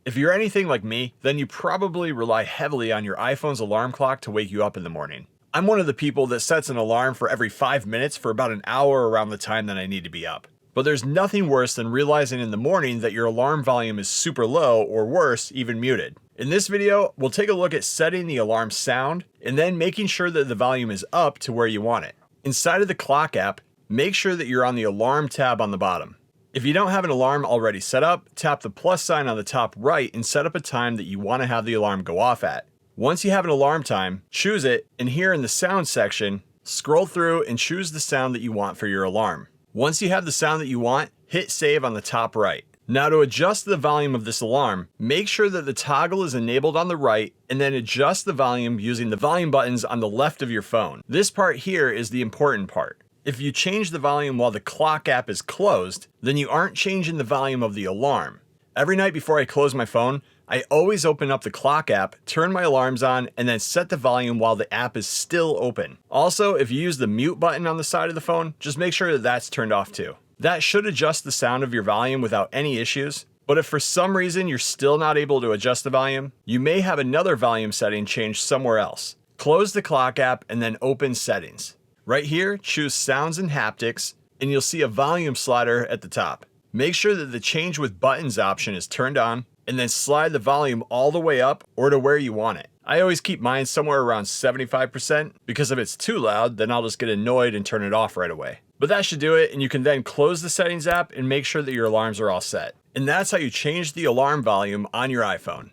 If you're anything like me, then you probably rely heavily on your iPhone's alarm clock to wake you up in the morning. I'm one of the people that sets an alarm for every 5 minutes for about an hour around the time that I need to be up. But there's nothing worse than realizing in the morning that your alarm volume is super low, or worse, even muted. In this video, we'll take a look at setting the alarm sound and then making sure that the volume is up to where you want it. Inside of the clock app, make sure that you're on the alarm tab on the bottom. If you don't have an alarm already set up, tap the plus sign on the top right and set up a time that you want to have the alarm go off at. Once you have an alarm time, choose it, and here in the sound section, scroll through and choose the sound that you want for your alarm. Once you have the sound that you want, hit save on the top right. Now to adjust the volume of this alarm, make sure that the toggle is enabled on the right and then adjust the volume using the volume buttons on the left of your phone. This part here is the important part. If you change the volume while the clock app is closed, then you aren't changing the volume of the alarm. Every night before I close my phone, I always open up the clock app, turn my alarms on, and then set the volume while the app is still open. Also, if you use the mute button on the side of the phone, just make sure that that's turned off too. That should adjust the sound of your volume without any issues, but if for some reason you're still not able to adjust the volume, you may have another volume setting changed somewhere else. Close the clock app and then open settings. Right here, choose sounds and haptics, and you'll see a volume slider at the top. Make sure that the change with buttons option is turned on, and then slide the volume all the way up or to where you want it. I always keep mine somewhere around 75% because if it's too loud, then I'll just get annoyed and turn it off right away. But that should do it, and you can then close the settings app and make sure that your alarms are all set. And that's how you change the alarm volume on your iPhone.